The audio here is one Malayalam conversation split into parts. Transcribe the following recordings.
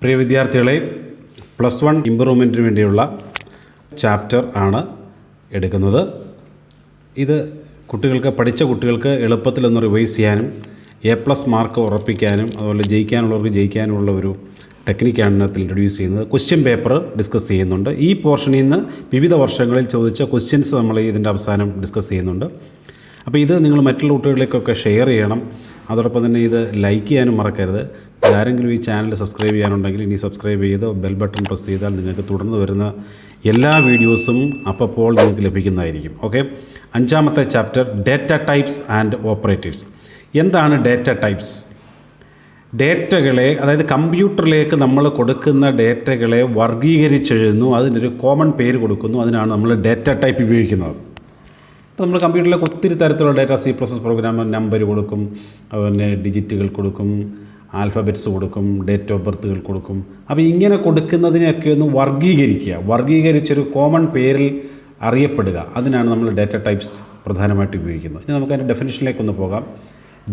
പ്രിയ വിദ്യാർത്ഥികളെ, +1 ഇമ്പ്രൂവ്മെൻറ്റിന് വേണ്ടിയുള്ള ചാപ്റ്റർ ആണ് എടുക്കുന്നത്. ഇത് പഠിച്ച കുട്ടികൾക്ക് എളുപ്പത്തിലൊന്ന് റിവൈസ് ചെയ്യാനും A+ മാർക്ക് ഉറപ്പിക്കാനും അതുപോലെ ജയിക്കാനുള്ളവർക്ക് ജയിക്കാനുമുള്ള ഒരു ടെക്നിക്കാണ് ഇതിനകത്ത് ഇൻട്രൊഡ്യൂസ് ചെയ്യുന്നത്. ക്വസ്റ്റ്യൻ പേപ്പർ ഡിസ്കസ് ചെയ്യുന്നുണ്ട്. ഈ പോർഷനിൽ നിന്ന് വിവിധ വർഷങ്ങളിൽ ചോദിച്ച ക്വസ്റ്റ്യൻസ് നമ്മൾ ഇതിൻ്റെ അവസാനം ഡിസ്കസ് ചെയ്യുന്നുണ്ട്. അപ്പോൾ ഇത് നിങ്ങൾ മറ്റുള്ള കുട്ടികളിലേക്കൊക്കെ ഷെയർ ചെയ്യണം. അതോടൊപ്പം തന്നെ ഇത് ലൈക്ക് ചെയ്യാനും മറക്കരുത്. ആരെങ്കിലും ഈ ചാനൽ സബ്സ്ക്രൈബ് ചെയ്യാനുണ്ടെങ്കിൽ ഇനി സബ്സ്ക്രൈബ് ചെയ്ത് ബെൽ ബട്ടൺ പ്രസ് ചെയ്താൽ നിങ്ങൾക്ക് തുടർന്ന് വരുന്ന എല്ലാ വീഡിയോസും അപ്പോൾ നിങ്ങൾക്ക് ലഭിക്കുന്നതായിരിക്കും. ഓക്കെ, 5ാമത്തെ chapter data types and operators. എന്താണ് ഡേറ്റ ടൈപ്സ്? ഡേറ്റകളെ, അതായത് കമ്പ്യൂട്ടറിലേക്ക് നമ്മൾ കൊടുക്കുന്ന ഡേറ്റകളെ വർഗീകരിച്ചെഴുതുന്നു, അതിനൊരു കോമൺ പേര് കൊടുക്കുന്നു. അതിനാണ് നമ്മൾ ഡേറ്റ ടൈപ്പ് ഉപയോഗിക്കുന്നത്. ഇപ്പോൾ നമ്മൾ കമ്പ്യൂട്ടറിലേക്ക് ഒത്തിരി തരത്തിലുള്ള ഡേറ്റ, C++ പ്രോഗ്രാം നമ്പർ കൊടുക്കും, അതുപോലെ ഡിജിറ്റുകൾ കൊടുക്കും, ആൽഫബറ്റ്സ് കൊടുക്കും, ഡേറ്റ് ഓഫ് ബർത്തുകൾ കൊടുക്കും. അപ്പോൾ ഇങ്ങനെ കൊടുക്കുന്നതിനെയൊക്കെ ഒന്ന് വർഗീകരിച്ചൊരു കോമൺ പേരിൽ അറിയപ്പെടുക. അതിനാണ് നമ്മൾ ഡേറ്റ ടൈപ്സ് പ്രധാനമായിട്ട് ഉപയോഗിക്കുന്നത്. ഇനി നമുക്ക് അതിൻ്റെ ഡെഫിനിഷനിലേക്കൊന്ന് പോകാം.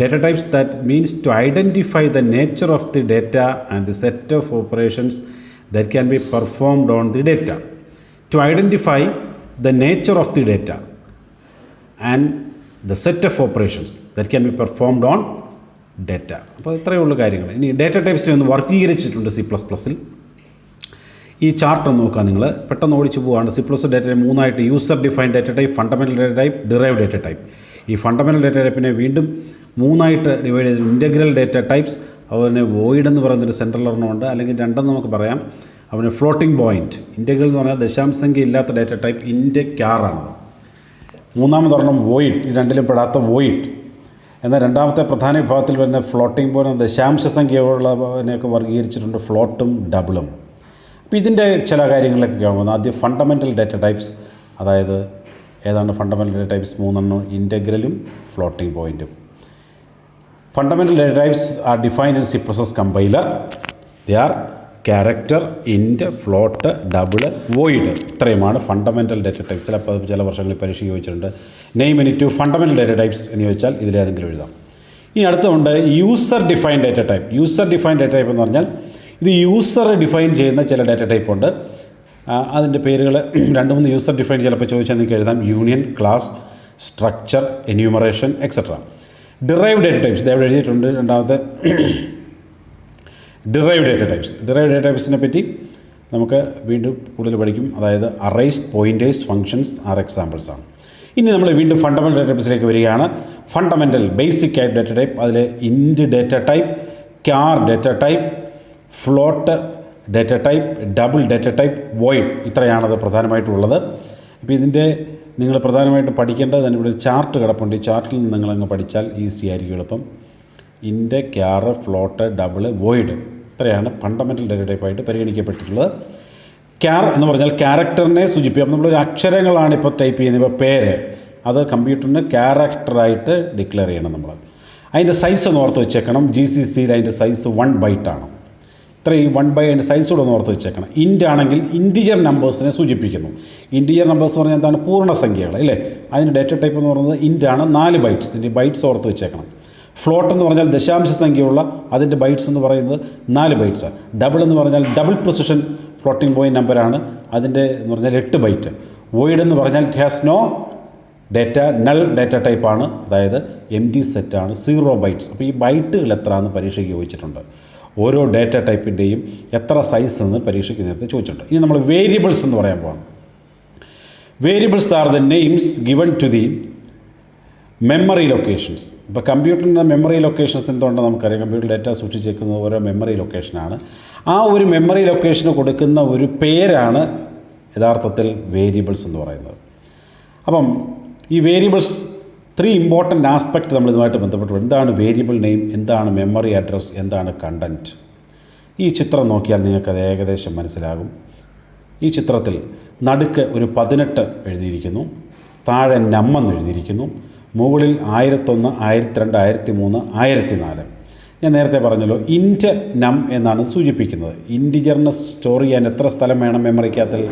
Data types, that means to identify the nature of the data and the set of operations that can be performed on the data. To identify the nature of the data and the set of operations that can be performed on data. അപ്പോൾ ഇത്രയേ ഉള്ളൂ കാര്യങ്ങൾ. ഇനി ഡേറ്റ ടൈപ്സിനെ ഒന്ന് വർഗീകരിച്ചിട്ടുണ്ട് C++ൽ. ഈ ചാർട്ട് ഒന്ന് നോക്കുക. നിങ്ങൾ പെട്ടെന്ന് ഓടിച്ചു പോകാണ്ട്. C++ ഡേറ്റയെ 3ആയിട്ട് user defined data type, fundamental data type, derived data type. ഈ ഫണ്ടമെൻ്റൽ ഡേറ്റ ടൈപ്പിനെ വീണ്ടും 3ആയിട്ട് ഡിവൈഡ് ചെയ്ത് ഇൻ്റഗ്രൽ ഡേറ്റ ടൈപ്സ്, അതുപോലെ വോയിഡ് എന്ന് പറയുന്നൊരു സെൻട്രൽ ഒരെണ്ണമുണ്ട്, അല്ലെങ്കിൽ രണ്ടെന്ന് നമുക്ക് പറയാം. അവന് ഫ്ലോട്ടിംഗ് പോയിൻറ്റ്. ഇൻ്റഗ്രൽ എന്ന് പറഞ്ഞാൽ ദശാംശസംഖ്യ ഇല്ലാത്ത ഡേറ്റ ടൈപ്പ് ഇൻ്റെക്യാറാണ്. 3ാമതൊരെണ്ണം വോയിഡ്, ഇത് രണ്ടിലും പെടാത്ത വോയിഡ്. എന്നാൽ രണ്ടാമത്തെ പ്രധാന വിഭാഗത്തിൽ വരുന്ന ഫ്ലോട്ടിംഗ് പോയിൻറ്റ് ദശാംശസംഖ്യയുള്ളതിനെയൊക്കെ വർഗീകരിച്ചിട്ടുണ്ട്, ഫ്ലോട്ടും ഡബിളും. അപ്പോൾ ഇതിൻ്റെ ചില കാര്യങ്ങളിലൊക്കെ കാണുന്നത് ആദ്യം ഫണ്ടമെൻ്റൽ ഡേറ്റ ടൈപ്സ്. അതായത് ഏതാണ് ഫണ്ടമെൻ്റൽ ഡേറ്റ ടൈപ്സ്? 3 ഇൻ്റഗ്രലും ഫ്ലോട്ടിംഗ് പോയിൻറ്റും. Fundamental data types are defined in C++ compiler. They are character, int, float, double, void. ഇത്രയുമാണ് ഫണ്ടമെൻ്റൽ ഡേറ്റ ടൈപ്പ്. ചില വർഷങ്ങളിൽ പരീക്ഷ ചോദിച്ചിട്ടുണ്ട്. Name any two fundamental data types എന്ന് ചോദിച്ചാൽ ഇതിലേതെങ്കിലും എഴുതാം. ഇനി അടുത്തുണ്ട് user define data type. User define data type എന്ന് പറഞ്ഞാൽ ഇത് യൂസർ ഡിഫൈൻ ചെയ്യുന്ന ചില ഡേറ്റ ടൈപ്പ് ഉണ്ട്. അതിൻ്റെ പേരുകൾ 2-3 യൂസർ ഡിഫൈൻ ചിലപ്പോൾ ചോദിച്ചാൽ നിങ്ങൾക്ക് എഴുതാം. Union, class, structure, enumeration, etcetera. Derived data types ഇവിടെ എഴുതിയിട്ടുണ്ട്. രണ്ടാമത്തെ derived data types. Derived data ടൈപ്സിനെ പറ്റി നമുക്ക് വീണ്ടും കൂടുതൽ പഠിക്കും. അതായത് arrays, pointers, functions are examples ആണ്. ഇനി നമ്മൾ വീണ്ടും ഫണ്ടമെൻ്റൽ ഡേറ്റ ടൈപ്സിലേക്ക് വരികയാണ്. ഫണ്ടമെൻ്റൽ ബേസിക് ആയിട്ട് ഡേറ്റ ടൈപ്പ്, അതിൽ int data type, char data type, float data type, double data type, void. ഇത്രയാണത് പ്രധാനമായിട്ടുള്ളത്. അപ്പോൾ ഇതിൻ്റെ നിങ്ങൾ പ്രധാനമായിട്ടും പഠിക്കേണ്ടത് തന്നെ ഇവിടെ ഒരു ചാർട്ട് കിടപ്പുണ്ട്. ഈ ചാർട്ടിൽ നിന്ന് നിങ്ങളങ്ങ് പഠിച്ചാൽ ഈസി ആയിരിക്കും, എളുപ്പം. ഇൻറ്റ്, ക്യാർ, ഫ്ലോട്ട്, ഡബിൾ, വോയിഡ്. ഇത്രയാണ് ഫണ്ടമെൻ്റൽ ഡേറ്റ ടൈപ്പായിട്ട് പരിഗണിക്കപ്പെട്ടിട്ടുള്ളത്. ക്യാർ എന്ന് പറഞ്ഞാൽ ക്യാരക്ടറിനെ സൂചിപ്പിക്കും. അപ്പോൾ നമ്മളൊരു അക്ഷരങ്ങളാണ് ഇപ്പോൾ ടൈപ്പ് ചെയ്യുന്നത്. ഇപ്പോൾ പേര്, അത് കമ്പ്യൂട്ടറിന് ക്യാരക്ടറായിട്ട് ഡിക്ലെയർ ചെയ്യണം നമ്മൾ. അതിൻ്റെ സൈസ് ഒന്ന് ഓർത്ത് വെച്ചേക്കണം. GCCയിൽ അതിൻ്റെ സൈസ് 1 ബൈറ്റാണ്. ഇത്ര ഈ 1 ബൈ അതിൻ്റെ സൈസ് കൂടെ ഒന്ന് ഓർത്ത് വെച്ചേക്കണം. ഇൻറ്റ് ആണെങ്കിൽ ഇൻറ്റിജർ നമ്പേഴ്സിനെ സൂചിപ്പിക്കുന്നു. ഇൻറ്റിജർ നമ്പേഴ്സ് പറഞ്ഞാൽ എന്താണ്? പൂർണ്ണസംഖ്യകൾ, അല്ലേ? അതിന് ഡേറ്റ ടൈപ്പ് എന്ന് പറയുന്നത് ഇൻറ്റാണ്. 4 ബൈറ്റ്സ്. ഇതിൻ്റെ ബൈറ്റ്സ് ഓർത്ത് വെച്ചേക്കണം. ഫ്ലോട്ട് എന്ന് പറഞ്ഞാൽ ദശാംശ സംഖ്യയുള്ള, അതിൻ്റെ ബൈറ്റ്സ് എന്ന് പറയുന്നത് 4 ബൈറ്റ്സ്. ഡബിൾ എന്ന് പറഞ്ഞാൽ ഡബിൾ പ്രിസിഷൻ ഫ്ലോട്ടിംഗ് പോയിൻറ്റ് നമ്പറാണ്. അതിൻ്റെ എന്ന് പറഞ്ഞാൽ 8 ബൈറ്റ്. വോയിഡ് എന്ന് പറഞ്ഞാൽ it has no data, null data ടൈപ്പാണ്. അതായത് എംപ്റ്റി സെറ്റാണ്, 0 ബൈറ്റ്സ്. അപ്പോൾ ഈ ബൈറ്റുകൾ എത്രയാണെന്ന് പരീക്ഷയ്ക്ക് ചോദിച്ചിട്ടുണ്ട്. ഓരോ ഡേറ്റ ടൈപ്പിൻ്റെയും എത്ര സൈസ് എന്ന് പരീക്ഷയ്ക്ക് നേരത്തെ ചോദിച്ചിട്ടുണ്ട്. ഇനി നമ്മൾ വേരിയബിൾസ് എന്ന് പറയാൻ പോകണം. Variables are the names given to the memory locations. ഇപ്പോൾ കമ്പ്യൂട്ടറിൻ്റെ മെമ്മറി ലൊക്കേഷൻസ് എന്തുകൊണ്ടെന്ന് നമുക്കറിയാം. കമ്പ്യൂട്ടർ ഡേറ്റ സൂക്ഷിച്ചേക്കുന്നത് ഓരോ മെമ്മറി ലൊക്കേഷനാണ്. ആ ഒരു മെമ്മറി ലൊക്കേഷന് കൊടുക്കുന്ന ഒരു പേരാണ് യഥാർത്ഥത്തിൽ വേരിയബിൾസ് എന്ന് പറയുന്നത്. അപ്പം ഈ വേരിയബിൾസ് 3 ഇമ്പോർട്ടൻ്റ് ആസ്പെക്റ്റ് നമ്മൾ ഇതുമായിട്ട് ബന്ധപ്പെട്ടു. എന്താണ് വേരിയബിൾ നെയിം, എന്താണ് മെമ്മറി അഡ്രസ്സ്, എന്താണ് കണ്ടൻറ്റ്. ഈ ചിത്രം നോക്കിയാൽ നിങ്ങൾക്കത് ഏകദേശം മനസ്സിലാകും. ഈ ചിത്രത്തിൽ നടുക്ക് ഒരു 18 എഴുതിയിരിക്കുന്നു, താഴെ നമ്പർ എഴുതിയിരിക്കുന്നു, മുകളിൽ 1001, 1002, 1003, 1004. ഞാൻ നേരത്തെ പറഞ്ഞല്ലോ, ഇൻറ്റ് നം എന്നാണ് സൂചിപ്പിക്കുന്നത്. ഇൻറ്റിജറിനെ സ്റ്റോർ ചെയ്യാൻ എത്ര സ്ഥലം വേണം മെമ്മറിക്കകത്തിൽ?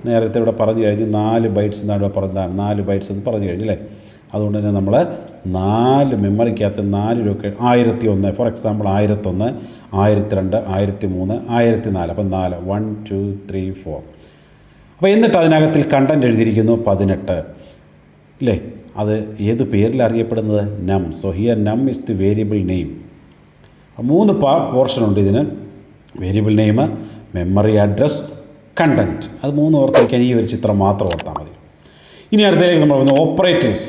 നേരത്തെ ഇവിടെ പറഞ്ഞു കഴിഞ്ഞു 4 ബൈറ്റ്സ് എന്നാണ് ഇവിടെ പറഞ്ഞതാണ്. 4 ബൈറ്റ്സ് എന്ന് പറഞ്ഞു കഴിഞ്ഞു, അല്ലേ? അതുകൊണ്ട് തന്നെ നമ്മൾ 4 മെമ്മറിക്കകത്ത് 4 1001, ഫോർ എക്സാമ്പിൾ 1001, 1002, 1003, 1004. അപ്പം 4 1 2 3 4. അപ്പോൾ എന്നിട്ട് അതിനകത്തിൽ കണ്ടൻറ്റ് എഴുതിയിരിക്കുന്നു 18 ഇല്ലേ? അത് ഏത് പേരിൽ അറിയപ്പെടുന്നത്? നം. സോ ഹിയർ നം ഇസ് ദി വേരിയബിൾ നെയിം. 3 പോർഷനുണ്ട് ഇതിന്. Variable name, memory address, content. അത് 3 ഓർത്തിരിക്കാൻ ഈ ഒരു ചിത്രം മാത്രം ഓർത്താൽ മതി. ഇനി അടുത്തതിലേക്ക് നമ്മൾ വന്ന് ഓപ്പറേറ്റേഴ്സ്.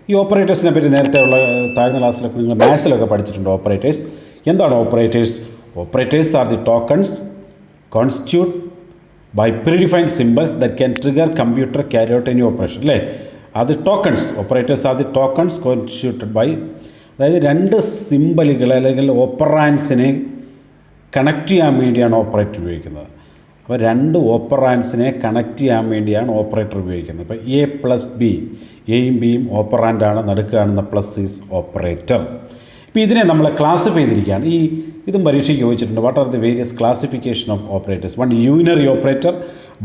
ഈ ഓപ്പറേറ്റേഴ്സിനെ പറ്റി നേരത്തെ ഉള്ള താഴ്ന്ന ക്ലാസ്സിലൊക്കെ നിങ്ങൾ മാത്സിലൊക്കെ പഠിച്ചിട്ടുണ്ട്. ഓപ്പറേറ്റേഴ്സ് എന്താണ്? Operators are the tokens constitute by predefined symbols that can trigger computer carry out any operation അല്ലേ? അത് tokens. Operators are the tokens constituted by, അതായത് 2 സിമ്പലുകൾ അല്ലെങ്കിൽ ഓപ്പറാൻസിനെ കണക്ട് ചെയ്യാൻ വേണ്ടിയാണ് ഓപ്പറേറ്റർ ഉപയോഗിക്കുന്നത്. അപ്പോൾ 2 ഓപ്പറാൻസിനെ കണക്ട് ചെയ്യാൻ വേണ്ടിയാണ് ഓപ്പറേറ്റർ ഉപയോഗിക്കുന്നത്. ഇപ്പോൾ എ പ്ലസ് ബി, എയും ബിയും ഓപ്പറാൻഡാണ്, നടുക്ക് കാണുന്ന പ്ലസ് ഈസ് ഓപ്പറേറ്റർ. ഇപ്പോൾ ഇതിനെ നമ്മൾ ക്ലാസിഫൈ ചെയ്തിരിക്കുകയാണ്. ഇതും പരീക്ഷയ്ക്ക് ചോദിച്ചിട്ടുണ്ട്. What are the various classification of operators? 1 unary operator,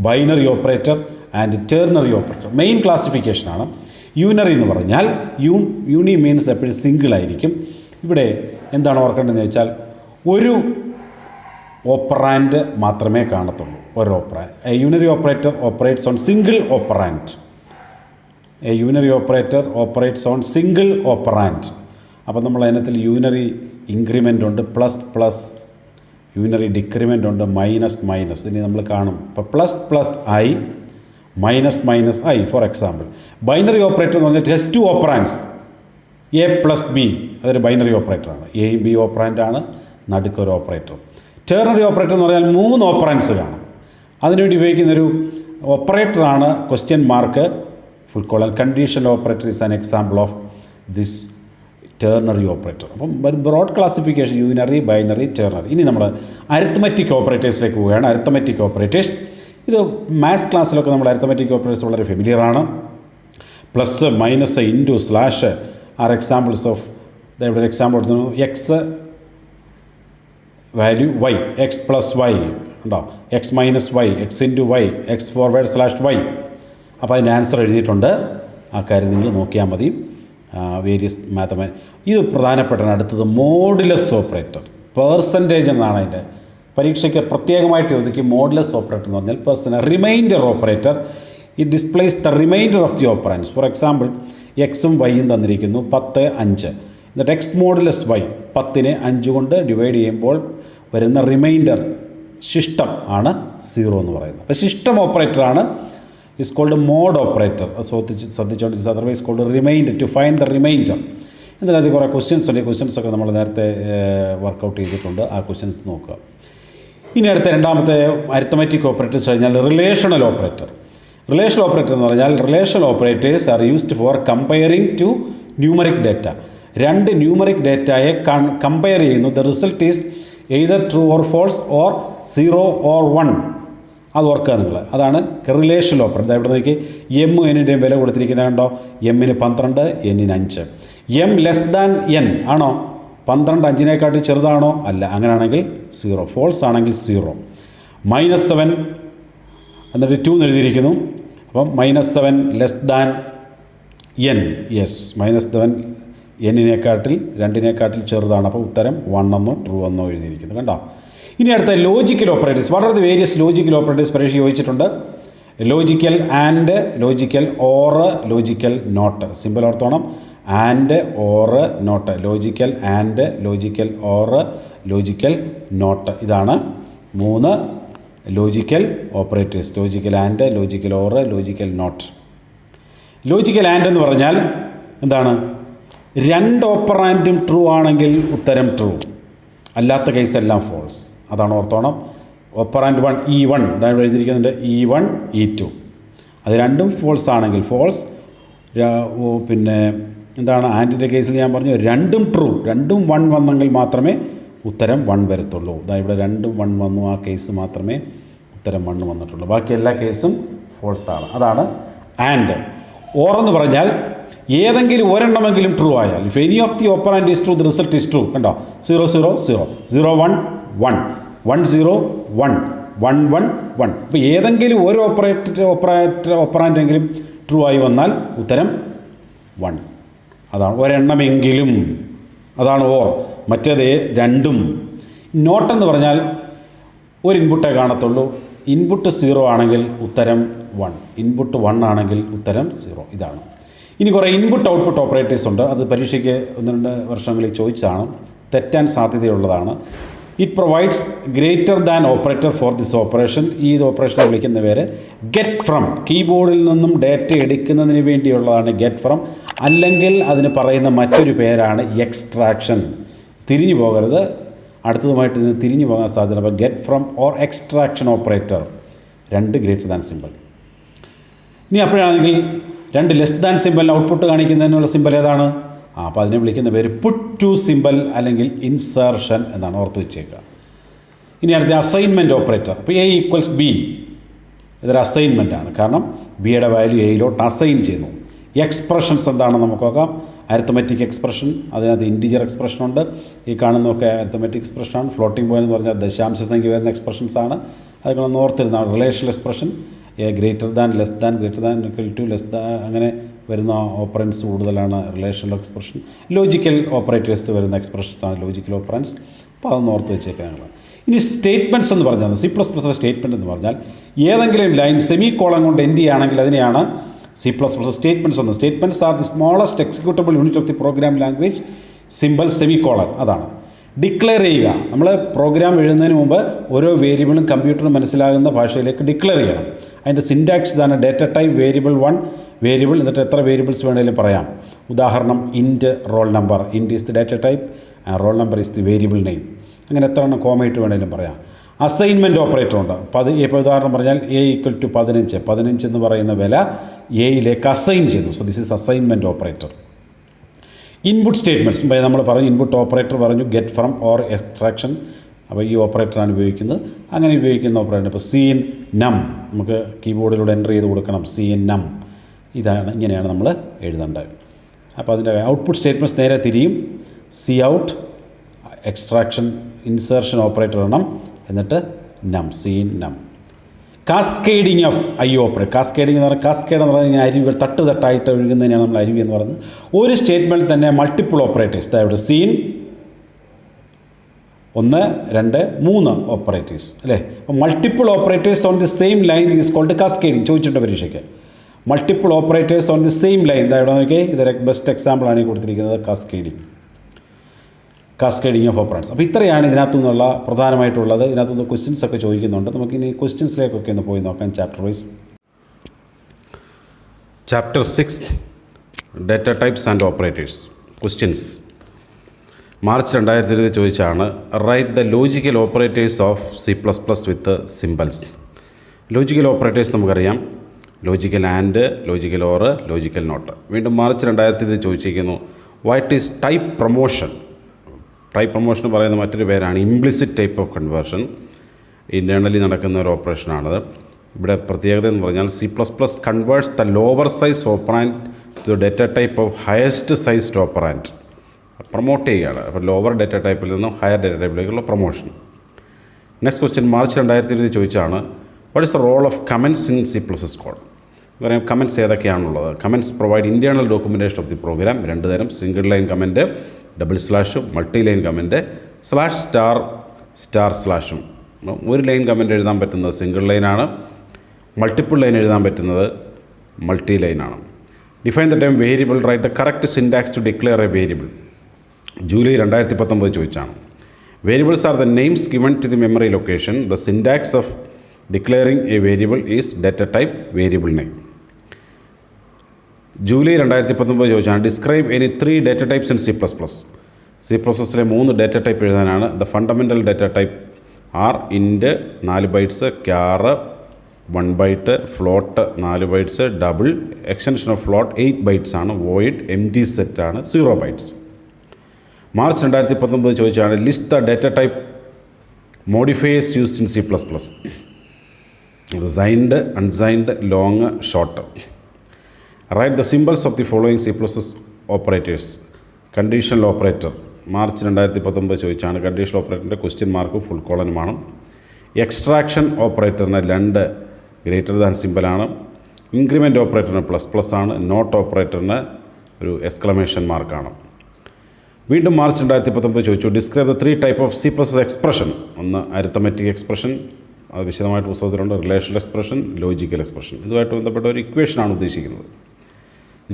binary operator and ternary operator. Main ക്ലാസിഫിക്കേഷനാണ്. യൂണറി എന്ന് പറഞ്ഞാൽ യൂണി മീൻസ് എപ്പോഴും സിംഗിൾ ആയിരിക്കും. ഇവിടെ എന്താണ് ഓർക്കേണ്ടതെന്ന് വെച്ചാൽ ഒരു ഓപ്പറാൻഡ് മാത്രമേ കാണത്തുള്ളൂ. ഒരു operand. A unary operator operates on single operand. A unary operator operates on single operand. അപ്പോൾ നമ്മൾ അതിനകത്തിൽ യൂണറി ഇൻക്രിമെൻ്റ് ഉണ്ട്, പ്ലസ് യൂണറി ഡിക്രിമെൻ്റ് ഉണ്ട്, മൈനസ്. ഇനി നമ്മൾ കാണും. ഇപ്പോൾ plus I minus I for example. Binary operator എന്ന് പറഞ്ഞാൽ ഹാസ് 2 ഓപ്പറാൻഡ്സ്, എ പ്ലസ് ബി. അതൊരു ബൈനറി ഓപ്പറേറ്ററാണ്. എയും ബി ഓപ്പറാൻഡാണ്, നടുക്കൊരു ഓപ്പറേറ്റർ. ടെർണറി ഓപ്പറേറ്റർ എന്ന് പറഞ്ഞാൽ 3 ഓപ്പറൻസ് കാണും. അതിനുവേണ്ടി ഉപയോഗിക്കുന്നൊരു ഓപ്പറേറ്ററാണ് question mark full colon. Conditional operator is an example of this ternary operator. അപ്പം broad classification unary, binary, ternary. ഇനി നമ്മൾ അരിത്മെറ്റിക് ഓപ്പറേറ്റേഴ്സിലേക്ക് പോവുകയാണ്. അരിത്മെറ്റിക് ഓപ്പറേറ്റേഴ്സ് ഇത് മാത്സ് ക്ലാസ്സിലൊക്കെ നമ്മൾ അരിത്മെറ്റിക് ഓപ്പറേറ്റേഴ്സ് വളരെ ഫെമിലിയറാണ്. Plus, minus, into, slash are examples of. ഇവിടെ ഒരു എക്സാമ്പിൾ എടുത്തു. X value Y, X plus Y ഉണ്ടോ, X minus Y, X into Y, X forward slash Y. അപ്പോൾ അതിൻ്റെ ആൻസർ എഴുതിയിട്ടുണ്ട്. ആ കാര്യം നിങ്ങൾ നോക്കിയാൽ മതി. വേരിയസ് ഇത് പ്രധാനപ്പെട്ടാണ്. അടുത്തത് മോഡുലസ് ഓപ്പറേറ്റർ. പേഴ്സൻറ്റേജ് എന്നാണ് അതിൻ്റെ. പരീക്ഷയ്ക്ക് പ്രത്യേകമായിട്ട് ഒതുക്കി. മോഡുലസ് ഓപ്പറേറ്റർ എന്ന് പറഞ്ഞാൽ റിമൈൻഡർ ഓപ്പറേറ്റർ. ഈ displays the reminder of the operands. For example എക്സും വൈയും തന്നിരിക്കുന്നു. 10, 5. എന്നിട്ട് എക്സ് മോഡുലസ് വൈ, 10നെ 5 കൊണ്ട് ഡിവൈഡ് ചെയ്യുമ്പോൾ വരുന്ന റിമൈൻഡർ ശിഷ്ടം ആണ് 0 എന്ന് പറയുന്നത്. അപ്പോൾ ശിഷ്ടം ഓപ്പറേറ്ററാണ് ഇസ് കോൾഡ് മോഡ് ഓപ്പറേറ്റർ. ശ്രദ്ധിച്ചുകൊണ്ട് otherwise called remainder, to find the remainder. ഇതിനകത്ത് കുറേ ക്വസ്റ്റ്യൻസ് ഉണ്ട്. ഈ ക്വസ്റ്റ്യൻസൊക്കെ നമ്മൾ നേരത്തെ വർക്കൗട്ട് ചെയ്തിട്ടുണ്ട്. ആ ക്വസ്റ്റ്യൻസ് നോക്കുക. ഇനി അടുത്ത രണ്ടാമത്തെ അരിത്മെറ്റിക് ഓപ്പറേറ്റേഴ്സ് കഴിഞ്ഞാൽ റിലേഷണൽ ഓപ്പറേറ്റർ. റിലേഷണൽ ഓപ്പറേറ്റർ എന്ന് പറഞ്ഞാൽ relational operators are used for comparing two numeric data. 2 numeric ഡാറ്റയെ കമ്പയർ ചെയ്യുന്നു. The result is either true or false or 0 or 1. അത് ഓർക്കുക നിങ്ങൾ. അതാണ് റിലേഷണൽ ഓപ്പറേറ്റർ. ഇവിടെ നോക്കി എം എന്നിൻ്റെയും വില കൊടുത്തിരിക്കുന്നത് കണ്ടോ. എമ്മിന് 12, എന്നിന് 5. എം ലെസ് ദാൻ എൻ ആണോ? 12 5നേക്കാട്ടി ചെറുതാണോ? അല്ല. അങ്ങനെയാണെങ്കിൽ 0. ഫോൾസ് ആണെങ്കിൽ 0. -7 എന്നിട്ട് 2 എന്ന് എഴുതിയിരിക്കുന്നു. അപ്പം -7 ലെസ് ദാൻ എൻ. യെസ്, -7 എന്നിനെക്കാട്ടിൽ 2നേക്കാട്ടിൽ ചെറുതാണ്. അപ്പോൾ ഉത്തരം 1 എന്നോ ട്രൂ എന്നോ എഴുതിയിരിക്കുന്നു. കണ്ടോ. ഇനി അടുത്ത logical operators. What are the various logical operators? പരീക്ഷ ചോദിച്ചിട്ടുണ്ട്. Logical and, logical or, logical not. Simple ഓർത്തോണം. And, or, not. Logical and, logical or, logical not. ഇതാണ് 3 logical operators. Logical and, logical or, logical not. Logical and എന്ന് പറഞ്ഞാൽ എന്താണ്? 2 ഓപ്പറാൻഡും ട്രൂ ആണെങ്കിൽ ഉത്തരം ട്രൂ, അല്ലാത്ത കേസെല്ലാം ഫോൾസ്. അതാണ് ഓർത്തോണം. ഓപ്പറാൻഡ് 1 E1 ഇതാണ് എഴുതിയിരിക്കുന്നുണ്ട്. E1 E2 അത് രണ്ടും ഫോൾസ് ആണെങ്കിൽ ഫോൾസ്. പിന്നെ എന്താണ് ആൻഡിൻ്റെ കേസിൽ ഞാൻ പറഞ്ഞു 2ഉം ട്രൂ, 2ഉം 1 വന്നെങ്കിൽ മാത്രമേ ഉത്തരം 1 വരത്തുള്ളൂ. ഇവിടെ 2ഉം 1 വന്നു. ആ കേസ് മാത്രമേ ഉത്തരം 1 വന്നിട്ടുള്ളൂ. ബാക്കി എല്ലാ കേസും ഫോൾസാണ്. അതാണ് ആൻഡ്. ഓർ എന്ന് പറഞ്ഞാൽ ഏതെങ്കിലും ഒരെണ്ണമെങ്കിലും ട്രൂ ആയാൽ, if any of the operand is true the result is true. കണ്ടോ. 0 0 0, 0 1 1, 1 0 1, 1 1 1. ഇപ്പോൾ ഏതെങ്കിലും ഒരു ഓപ്പറാൻഡെങ്കിലും ട്രൂ ആയി വന്നാൽ ഉത്തരം 1. അതാണ് ഒരെണ്ണമെങ്കിലും, അതാണ് ഓർ. മറ്റേത് രണ്ടും. നോട്ടെന്ന് പറഞ്ഞാൽ ഒരു ഇൻപുട്ടേ കാണത്തുള്ളൂ. ഇൻപുട്ട് 0 ആണെങ്കിൽ ഉത്തരം 1, ഇൻപുട്ട് 1 ആണെങ്കിൽ ഉത്തരം 0. ഇതാണ്. ഇനി കുറേ ഇൻപുട്ട് ഔട്ട്പുട്ട് ഓപ്പറേറ്റേഴ്സ് ഉണ്ട്. അത് പരീക്ഷയ്ക്ക് 1-2 വർഷങ്ങളിൽ ചോദിച്ചാണ്, തെറ്റാൻ സാധ്യതയുള്ളതാണ്. It provides greater than operator for this operation. ഈ ഓപ്പറേഷനെ വിളിക്കുന്ന പേര് ഗെറ്റ് ഫ്രം. കീബോർഡിൽ നിന്നും ഡാറ്റ എടുക്കുന്നതിന് വേണ്ടിയുള്ളതാണ് ഗെറ്റ് ഫ്രം. അല്ലെങ്കിൽ അതിന് പറയുന്ന മറ്റൊരു പേരാണ് എക്സ്ട്രാക്ഷൻ. തിരിഞ്ഞു പോകരുത്, അടുത്തതുമായിട്ട് ഇത് തിരിഞ്ഞു പോകാൻ സാധ്യത. അപ്പോൾ get from or extraction operator, 2 greater than simple. ഇനി അപ്പോഴാണെങ്കിൽ 2 ലെസ് ദാൻ സിമ്പിളിന് ഔട്ട്പുട്ട് കാണിക്കുന്നതിനുള്ള സിമ്പിൾ ഏതാണ്? അപ്പോൾ അതിനെ വിളിക്കുന്ന പേര് പുട്ട് ടു സിമ്പിൾ അല്ലെങ്കിൽ ഇൻസർഷൻ എന്നാണ്, ഓർത്ത് വെച്ചേക്കുക. ഇനി അടുത്ത അസൈൻമെൻറ്റ് ഓപ്പറേറ്റർ. അപ്പോൾ A = B, ഇതൊരു അസൈൻമെൻ്റ് ആണ്. കാരണം ബിയുടെ വാല്യൂ എയിലോട്ട് അസൈൻ ചെയ്യുന്നു. എക്സ്പ്രഷൻസ് എന്താണെന്ന് നമുക്ക് നോക്കാം. അരിത്തമെറ്റിക് എക്സ്പ്രഷൻ, അതിനകത്ത് ഇൻറ്റിജർ എക്സ്പ്രഷൻ ഉണ്ട്. ഈ കാണുന്നതൊക്കെ അരിത്തമെറ്റിക് എക്സ്പ്രഷനാണ്. ഫ്ലോട്ടിംഗ് പോയിന്റ് എന്ന് പറഞ്ഞാൽ ദശാംശ സംഖ്യ വരുന്ന എക്സ്പ്രഷൻസ് ആണ്. അതൊക്കെ ഒന്ന് ഓർത്തിരുന്നതാണ്. Relational expression, greater than, less than, greater than, equal to, less than, അങ്ങനെ വരുന്ന ഓപ്പറൻസ് കൂടുതലാണ് റിലേഷണൽ എക്സ്പ്രഷൻ. ലോജിക്കൽ ഓപ്പറേറ്റേഴ്സ് വരുന്ന എക്സ്പ്രഷൻസാണ് ലോജിക്കൽ ഓപ്പറൻസ്. അപ്പോൾ അതൊന്ന് ഓർത്ത് വെച്ചേക്കാൻ. ഇനി സ്റ്റേറ്റ്മെൻറ്റ്സ് എന്ന് പറഞ്ഞാൽ C++ സ്റ്റേറ്റ്മെൻറ്റ് എന്ന് പറഞ്ഞാൽ ഏതെങ്കിലും ലൈൻ സെമി കോളൻ കൊണ്ട് എൻഡ് ചെയ്യുകയാണെങ്കിൽ അതിനെയാണ് C++ സ്റ്റേറ്റ്മെൻറ്റ്സ് എന്ന്. Statements are the smallest executable unit of the programme language, simple semi colon. അതാണ് ഡിക്ലെയർ ചെയ്യുക. നമ്മൾ പ്രോഗ്രാം എഴുതുന്നതിന് മുമ്പ് ഓരോ വേരിയബിളും കമ്പ്യൂട്ടറിന് മനസ്സിലാകുന്ന ഭാഷയിലേക്ക് ഡിക്ലെയർ ചെയ്യണം. അതിൻ്റെ സിൻറ്റാക്സ് ഇതാണ്. ഡേറ്റ ടൈപ്പ് വേരിയബിൾ 1 വേരിയബിൾ, എന്നിട്ട് എത്ര വേരിയബിൾസ് വേണമെങ്കിലും പറയാം. ഉദാഹരണം int roll number. Int is the data type, roll number is the variable name. അങ്ങനെ എത്ര എണ്ണം കോമയിട്ട് വേണമെങ്കിലും പറയാം. അസൈൻമെൻറ്റ് ഓപ്പറേറ്റർ ഉണ്ട്. ഇപ്പോൾ ഉദാഹരണം പറഞ്ഞാൽ A = 15. 15 എന്ന് പറയുന്ന വില എയിലേക്ക് അസൈൻ ചെയ്യുന്നു. So this is assignment operator. Input statements നമ്മൾ പറഞ്ഞു. ഇൻപുട്ട് ഓപ്പറേറ്റർ പറഞ്ഞു ഗെറ്റ് ഫ്രം ഓർ എക്സ്ട്രാക്ഷൻ. അപ്പോൾ ഈ ഓപ്പറേറ്ററാണ് ഉപയോഗിക്കുന്നത്. അങ്ങനെ ഉപയോഗിക്കുന്ന ഓപ്പറേറ്റർ ഇപ്പോൾ സീൻ നം, നമുക്ക് കീബോർഡിലൂടെ എൻ്റർ ചെയ്ത് കൊടുക്കണം. സീൻ നം, ഇങ്ങനെയാണ് നമ്മൾ എഴുതേണ്ടത്. അപ്പോൾ അതിൻ്റെ ഔട്ട്പുട്ട് സ്റ്റേറ്റ്മെൻറ്റ്സ് നേരെ തിരിയും. C out, extraction, insertion operator ഇടണം, എന്നിട്ട് നം, സീൻ നം. Cascading of operator. കാസ്കേഡിങ് എന്ന് പറഞ്ഞാൽ, കാസ്കേഡ് എന്ന് പറഞ്ഞാൽ ഇങ്ങനെ അരുവികൾ തട്ടായിട്ട് ഒഴുകുന്നതിനാണ് നമ്മൾ അരുവി എന്ന് പറയുന്നത്. ഒരു സ്റ്റേറ്റ്മെൻറ്റിൽ തന്നെ മൾട്ടിപ്പിൾ ഓപ്പറേറ്റേഴ്സ്. ഇവിടെ സീൻ 1, 2, 3 ഓപ്പറേറ്റേഴ്സ് അല്ലേ. അപ്പോൾ multiple operators on the same line is called cascading. ചോദിച്ചിട്ടുണ്ട് പരീക്ഷയ്ക്ക്. Multiple operators on the same line. ഇവിടെ നോക്കിയേ, ഇതൊരു ബെസ്റ്റ് എക്സാമ്പിളാണ് ഈ കൊടുത്തിരിക്കുന്നത്. Cascading of operators. അപ്പോൾ ഇത്രയാണ് ഇതിനകത്തു നിന്നുള്ള പ്രധാനമായിട്ടുള്ളത്. ഇതിനകത്തുനിന്ന് ക്വസ്റ്റ്യൻസ് ഒക്കെ ചോദിക്കുന്നുണ്ട്. നമുക്കിനി ക്വസ്റ്റ്യൻസിലേക്കൊക്കെ ഒന്ന് പോയി നോക്കാം chapter wise. Chapter 6 data types and operators. Questions March 2020 ചോദിച്ചാണ്. Right the logical operators of C++ with symbols. Logical operators നമുക്കറിയാം. Logical and, logical or, logical not. വീണ്ടും മാർച്ച് 2020 ചോദിച്ചിരിക്കുന്നു. What is type promotion? Type promotion പറയുന്ന മറ്റൊരു പേരാണ് implicit type of conversion. Internally നടക്കുന്ന ഒരു ഓപ്പറേഷനാണത്. ഇവിടെ പ്രത്യേകത എന്ന് പറഞ്ഞാൽ C++ converts the lower size operand to data type of highest sized operand. Promote ചെയ്യുകയാണ്. അപ്പോൾ ലോവർ ഡേറ്റ ടൈപ്പിൽ നിന്നും ഹയർ ഡേറ്റ ടൈപ്പിലേക്കുള്ള പ്രൊമോഷൻ. നെക്സ്റ്റ് ക്വസ്റ്റ്യൻ മാർച്ച് 2020 ചോദിച്ചാണ്. What is the role of comments in C++ code? പറയാം കമൻറ്റ്സ് ഏതൊക്കെയാണുള്ളത്. Comments provide internal documentation of the program. 2 തരം, സിംഗിൾ ലൈൻ കമൻറ്റ്, ഡബിൾ സ്ലാഷും, മൾട്ടി ലൈൻ കമൻറ്റ്, /*/. ഒരു ലൈൻ കമൻറ്റ് എഴുതാൻ പറ്റുന്നത് സിംഗിൾ ലൈനാണ്. മൾട്ടിപ്പിൾ ലൈൻ എഴുതാൻ പറ്റുന്നത് മൾട്ടി ലൈനാണ്. Define the time variable. Write the correct syntax to declare a variable. July 2019 ചോദിച്ചാണ്. Variables are the names given to the memory location. The syntax of declaring a variable is data type variable name. July 2019 ചോദിച്ചാണ്. Describe any 3 data types in C++. C++ലെ 3 ഡേറ്റ ടൈപ്പ് എഴുതാനാണ്. The fundamental data type are int 4 bytes, char 1 byte, float 4 bytes, double, extension of float 8 bytes ആണ്, വോയിഡ്, എംപ്റ്റി സെറ്റ് ആണ് 0 ബൈറ്റ്സ്. മാർച്ച് 2019 ചോദിച്ചാണ്. List the data type modifiers used in C++. Signed, unsigned, long, short. Write the symbols of the following C++ operators. Conditional operator March 2019 ചോദിച്ചാണ്. കണ്ടീഷണൽ ഓപ്പറേറ്ററിൻ്റെ ക്വസ്റ്റ്യൻ മാർക്കും ഫുൾ കോളനുമാണ്. എക്സ്ട്രാക്ഷൻ ഓപ്പറേറ്ററിന് 2 ഗ്രേറ്റർ ദാൻ സിമ്പിളാണ്. ഇൻക്രിമെൻ്റ് ഓപ്പറേറ്ററിന് ++ ആണ്. നോട്ട് ഓപ്പറേറ്ററിന് ഒരു എക്സ്ക്ലമേഷൻ മാർക്കാണ്. വീണ്ടും മാർച്ച് 2019 ചോദിച്ചു, describe the 3 type of C++ expression. ഒന്ന് അരിത്തമെറ്റിക് എക്സ്പ്രഷൻ, അത് വിശദമായിട്ട് പുസ്തകത്തിലുണ്ട്. Relational expression, logical expression. ഇതുമായിട്ട് ബന്ധപ്പെട്ട ഒരു ഇക്വേഷനാണ് ഉദ്ദേശിക്കുന്നത്.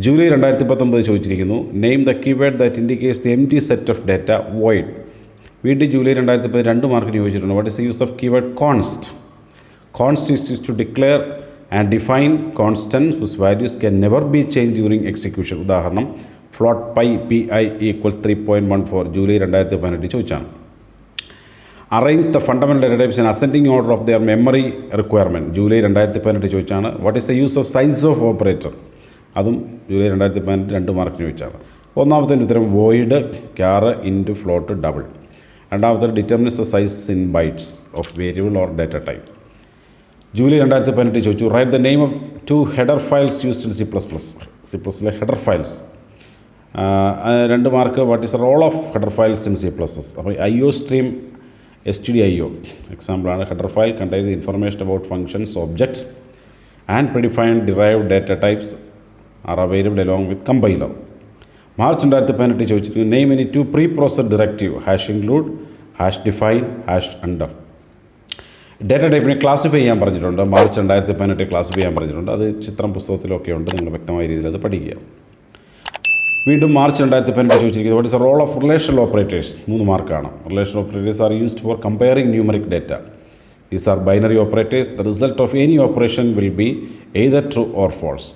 ജൂലൈ 2019 ചോദിച്ചിരിക്കുന്നു, name the keyword that indicates the empty set of data void. വീണ്ടും ജൂലൈ 2019 2 മാർക്കിന് ചോദിച്ചിട്ടുണ്ട്. What is the use of keyword const. Const is use to declare and define constants whose values can never be change during execution. ഉദാഹരണം ഫ്ലോട്ട് പൈ PI = 3.14. ജൂലൈ 2018 ചോദിച്ചാണ്. Arrange the fundamental data types in ascending order of their memory requirement. July 2018 ചോദിച്ചാണ്. What is the use of size of operator. അതും ജൂലൈ 2018 2 മാർക്കിന് ചോദിച്ചാണ്. ഒന്നാമത്തെ ഉത്തരം void char int float double. രണ്ടാമത്തെ determines the size in bytes of variable or data type. July 2018 ചോദിച്ചു, write the name of 2 header files used in C++. Header files 2 mark. What is role of header files in C++. അപ്പോൾ IO സ്ട്രീം stdio എക്സാമ്പിളാണ്. Header file contain the information about functions, objects and predefined derived data types are available along with compiler. March 2018 ചോദിച്ചിരിക്കുന്നു, name any 2 preprocessed directive, hash include, hash define, hash under. Data ടൈപ്പിനെ ക്ലാസിഫൈ ചെയ്യാൻ പറഞ്ഞിട്ടുണ്ട്. മാർച്ച് 2018 ക്ലാസിഫൈ ചെയ്യാൻ പറഞ്ഞിട്ടുണ്ട്. അത് ചിത്രം പുസ്തകത്തിലൊക്കെ ഉണ്ട്. നിങ്ങൾ വ്യക്തമായ രീതിയിൽ അത് പഠിക്കുക. വീണ്ടും മാർച്ച് 2018 ചോദിച്ചിരിക്കുന്നത്, what is role of relational operators. 3 മാർക്കാണ്. Relational operators are used for comparing numeric data. These are binary operators. The result of any operation will be either true or false.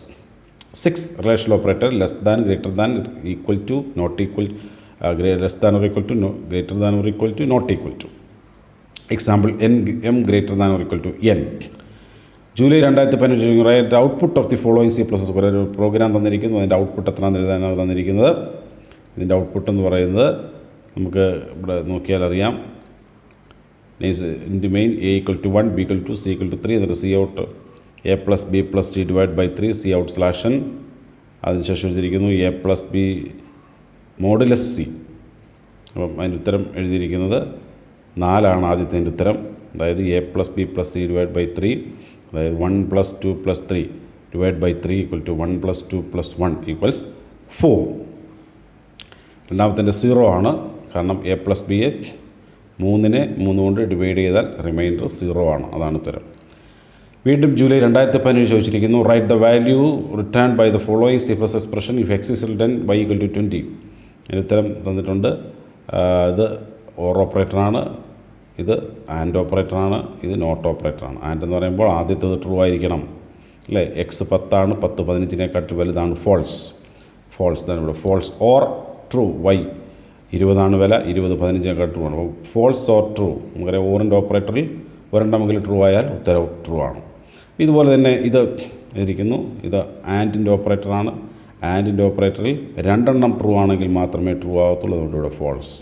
6 relational operator, less than, greater than, equal to, not equal, less than or equal to, greater than or equal to, not equal to. Example m greater than or equal to n. July 2018 right output of the following C++. ഒരു പ്രോഗ്രാം തന്നിരിക്കുന്നു. അതിൻ്റെ ഔട്ട്പുട്ട് എത്രയാണെന്ന് എഴുതാനാണ് തന്നിരിക്കുന്നത്. ഇതിൻ്റെ ഔട്ട്പുട്ട് എന്ന് പറയുന്നത് നമുക്ക് ഇവിടെ നോക്കിയാൽ അറിയാം. Into main A = 1, B = 2, C = 3. എന്നിട്ട് C out A + B + C / 3, C out /n. അതിനുശേഷം എഴുതിയിരിക്കുന്നു A + B മോഡുലസ് C. അപ്പം അതിൻ്റെ ഉത്തരം എഴുതിയിരിക്കുന്നത് 4 ആദ്യത്തെ ഉത്തരം. അതായത് A + B + C / 3, അതായത് 1 + 2 + 3 / 3 = 1 + 2 + 1 = 4. രണ്ടാമത്തെ 0 ആണ്. കാരണം A + B 3നെ 3 കൊണ്ട് ഡിവൈഡ് ചെയ്താൽ റിമൈൻഡർ 0 ആണ്. അതാണ് ഉത്തരം. വീണ്ടും ജൂലൈ 2018 ചോദിച്ചിരിക്കുന്നു, write the value return by the following C++ expression if x is written y = 20. അതിന് ഉത്തരം തന്നിട്ടുണ്ട്. ഇത് ഓർ ഓപ്പറേറ്ററാണ്, ഇത് ആൻഡ് ഓപ്പറേറ്ററാണ്, ഇത് നോട്ട് ഓപ്പറേറ്ററാണ്. ആൻഡ് എന്ന് പറയുമ്പോൾ ആദ്യത്തേത് ട്രൂ ആയിരിക്കണം അല്ലേ. x 10 ആണ്, 10 15നേക്കാട്ട് വലുതാണ്, ഫോൾസ്. ഇതാണ് ഇവിടെ ഫോൾസ്. ഓർ ട്രൂ, y 20 വില, 20 15നേക്കാട്ട് ട്രൂ ആണ്. അപ്പോൾ ഫോൾസ് ഓർ ട്രൂ. നമുക്കറിയാം ഓറിൻ്റെ ഓപ്പറേറ്ററിൽ ഒരെണ്ണമെങ്കിലും ട്രൂ ആയാൽ ഉത്തരവ് ട്രൂ ആണ്. ഇതുപോലെ തന്നെ ഇത് ഇരിക്കുന്നു. ഇത് ആൻഡിൻ്റെ ഓപ്പറേറ്ററാണ്. ആൻഡിൻ്റെ ഓപ്പറേറ്ററിൽ 2 ട്രൂ ആണെങ്കിൽ മാത്രമേ ട്രൂ ആകത്തുള്ളൂ. അതുകൊണ്ട് ഇവിടെ ഫോൾസ്.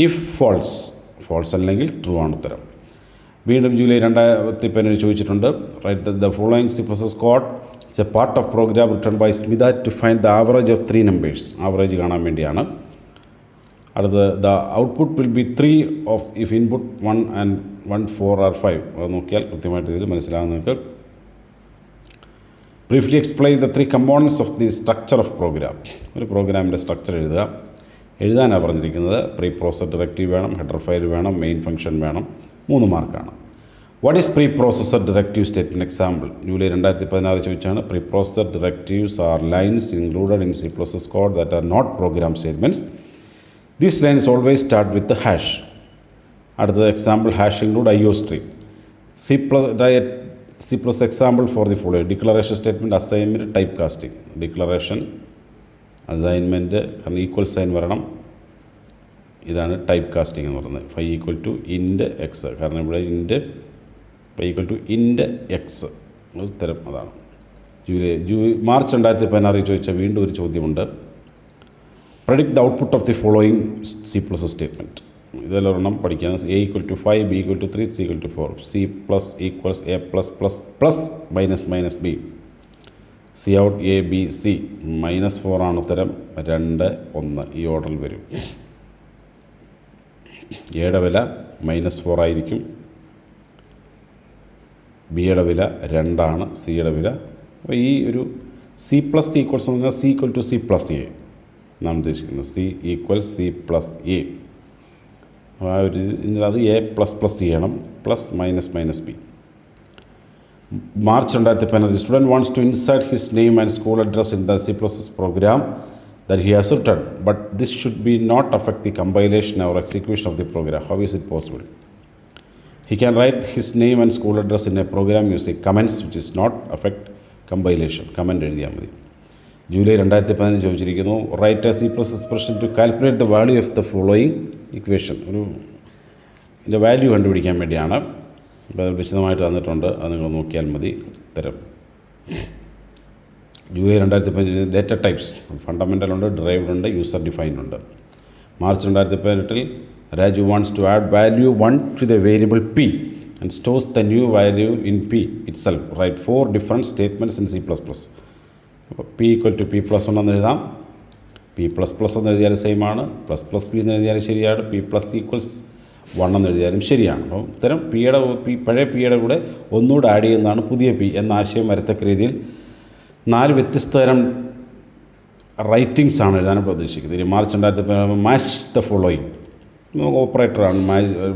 ഇഫ് ഫോൾസ് അല്ലെങ്കിൽ ട്രൂ ആണ് ഉത്തരം. വീണ്ടും ജൂലൈ 2018 ചോദിച്ചിട്ടുണ്ട്, write the following C++ code. It's a part of program written by Smitha to find the average of 3 numbers. Average കാണാൻ വേണ്ടിയാണ്. അടുത്തത് the output will be 3 of if input 1 and 1 4 or 5. അത് നോക്കിയാൽ കൃത്യമായിട്ട് ഇതിൽ മനസ്സിലാകും നിങ്ങൾക്ക്. Briefly explain the 3 components of the structure of program. ഒരു പ്രോഗ്രാമിൻ്റെ സ്ട്രക്ചർ എഴുതാനാണ് പറഞ്ഞിരിക്കുന്നത്. പ്രീ പ്രോസസ്ഡ് ഡയറക്റ്റീവ് വേണം, ഹെഡർ ഫയൽ വേണം, മെയിൻ ഫംഗ്ഷൻ വേണം. 3 മാർക്കാണ്. What is preprocessed directive statement. Example July 2016 ചോദിച്ചാണ്. Preprocessed directives are lines included in C++ code that are not program statements. These lines always start with hash. അടുത്തത് example hash include IO stream. C++ example for the following. Declaration statement, assignment, type casting. Declaration, assignment, കാരണം ഈക്വൽ സൈൻ വരണം. ഇതാണ് ടൈപ്പ് കാസ്റ്റിംഗ് എന്ന് പറയുന്നത്. Phi equal to int x. കാരണം ഇവിടെ phi equal to int x. ഉത്തരം അതാണ്. മാർച്ച് 2016 ചോദിച്ച വീണ്ടും ഒരു ചോദ്യമുണ്ട്. Predict the output of the following C++ statement. ഇതെല്ലാം പഠിക്കാൻ. A = 5, B = 3, C = 4. C + A +++ -b. C out A B C. -4 ആണ് ഉത്തരം. 2 1 ഈ ഓർഡറിൽ വരും. എയുടെ വില -4 ആയിരിക്കും. ബിയുടെ വില 2 ആണ്. സിയുടെ വില. അപ്പോൾ ഈ ഒരു സി പ്ലസ് ഈക്വൽസ് എന്ന് പറഞ്ഞാൽ C equal to C plus A എന്നാണ് ഉദ്ദേശിക്കുന്നത്. C equal C plus A. അപ്പോൾ ആ ഒരു അത് എ പ്ലസ് പ്ലസ് ചെയ്യണം, plus minus minus B. March 2015 student wants to insert his name and school address in the C plus S program that he has written, but this should be not affect the compilation or execution of the program. How is it possible? He can write his name and school address in a program using comments which is not affect compilation. Comment എഴുതിയാൽ മതി. ജൂലൈ 2015 ചോദിച്ചിരിക്കുന്നു, write a C plus expression to calculate the value of the following equation. ഇതിൻ്റെ വാല്യൂ കണ്ടുപിടിക്കാൻ വേണ്ടിയാണ്. അപ്പോൾ അത് വിശദമായിട്ട് തന്നിട്ടുണ്ട്, അത് നിങ്ങൾ നോക്കിയാൽ മതി. ഉത്തരം ജൂലൈ 2015 ഡേറ്റ ടൈപ്സ് ഫണ്ടമെൻ്റൽ ഉണ്ട്, ഡിറൈവ്ഡ് ഉണ്ട്, യൂസർ ഡിഫൈൻഡ് ഉണ്ട്. March 2018 Raju wants to add value 1 to the variable P and stores the new value in P itself. Write 4 different statements in C plus plus. അപ്പോൾ P equal to P plus 1 എന്ന് എഴുതാം. പി പ്ലസ് പ്ലസ് എന്ന് എഴുതിയാൽ സെയിം ആണ്. പ്ലസ് പ്ലസ് പി എന്ന് എഴുതിയാലും ശരിയാണ്. പി പ്ലസ് ഈക്വൽസ് 1 എന്ന് എഴുതിയാലും ശരിയാണ്. അപ്പോൾ ഇത്തരം പഴയ പിയുടെ കൂടെ ഒന്നുകൂടെ ആഡ് ചെയ്യുന്നതാണ് പുതിയ പി എന്ന ആശയം വരത്തക്ക രീതിയിൽ 4 വ്യത്യസ്ത തരം റൈറ്റിങ്സ് ആണ് എഴുതാനായിട്ട് ഉദ്ദേശിക്കുന്നത്. ഇനി മാർച്ച് 2015 മാച്ച് ദ ഫോളോയിങ് ഓപ്പറേറ്ററാണ്.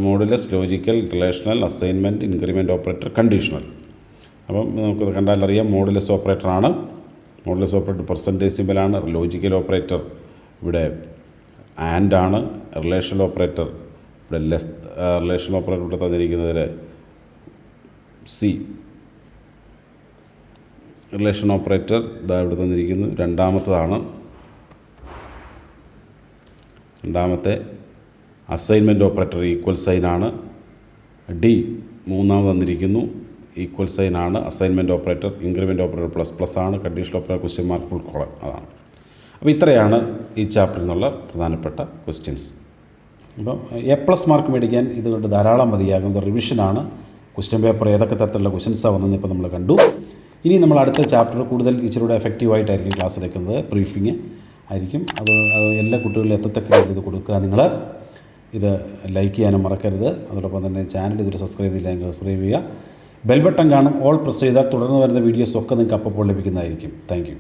Modulus, logical, relational, assignment, increment operator, conditional. അപ്പം നമുക്ക് കണ്ടാലറിയാം മോഡുലസ് ഓപ്പറേറ്ററാണ്. മോഡുലസ് ഓപ്പറേറ്റർ പെർസെൻറ്റേജ് സിമ്പലാണ്. ലോജിക്കൽ ഓപ്പറേറ്റർ ഇവിടെ ആൻഡ് ആണ്. റിലേഷണൽ ഓപ്പറേറ്റർ ഇവിടെ റിലേഷണൽ ഓപ്പറേറ്റർ ഇവിടെ തന്നിരിക്കുന്നതിൽ സി. റിലേഷൻ ഓപ്പറേറ്റർ ഇതാ ഇവിടെ തന്നിരിക്കുന്നു, രണ്ടാമത്തതാണ്. രണ്ടാമത്തെ അസൈൻമെൻറ്റ് ഓപ്പറേറ്റർ ഈക്വൽ സൈനാണ്. ഡി മൂന്നാമത് തന്നിരിക്കുന്നു, ഈക്വൽ സൈനാണ്. Assignment operator, increment operator plus plus ആണ്. Conditional operator question mark full colon അതാണ്. അപ്പോൾ ഇത്രയാണ് ഈ ചാപ്റ്ററിൽ നിന്നുള്ള പ്രധാനപ്പെട്ട ക്വസ്റ്റ്യൻസ്. അപ്പോൾ A+ മാർക്ക് മേടിക്കാൻ ഇതുകൊണ്ട് ധാരാളം മതിയാകുന്നത് റിവിഷനാണ്. ക്വസ്റ്റ്യൻ പേപ്പർ ഏതൊക്കെ തരത്തിലുള്ള ക്വസ്റ്റ്യൻസാണ് വന്നതെന്ന് ഇപ്പോൾ നമ്മൾ കണ്ടു. ഇനി നമ്മൾ അടുത്ത ചാപ്റ്റർ കൂടുതൽ ഇച്ചിരൂടെ എഫക്റ്റീവായിട്ടായിരിക്കും ക്ലാസ് എടുക്കുന്നത്. ബ്രീഫിങ് ആയിരിക്കും. അത് എല്ലാ കുട്ടികളിലും എത്തത്തക്ക രീതിയിൽ ഇത് കൊടുക്കുക. നിങ്ങൾ ഇത് ലൈക്ക് ചെയ്യാനും മറക്കരുത്. അതോടൊപ്പം തന്നെ ചാനൽ ഇതുവരെ സബ്സ്ക്രൈബ് ചെയ്തില്ലെങ്കിൽ സബ്സ്ക്രൈബ് ചെയ്യുക. ബെൽ ബട്ടൺ കാണും, ഓൾ പ്രസ് ചെയ്താൽ തുടർന്ന് വരുന്ന വീഡിയോസൊക്കെ നിങ്ങൾക്ക് അപ്പോൾ ലഭിക്കുന്നതായിരിക്കും. Thank you.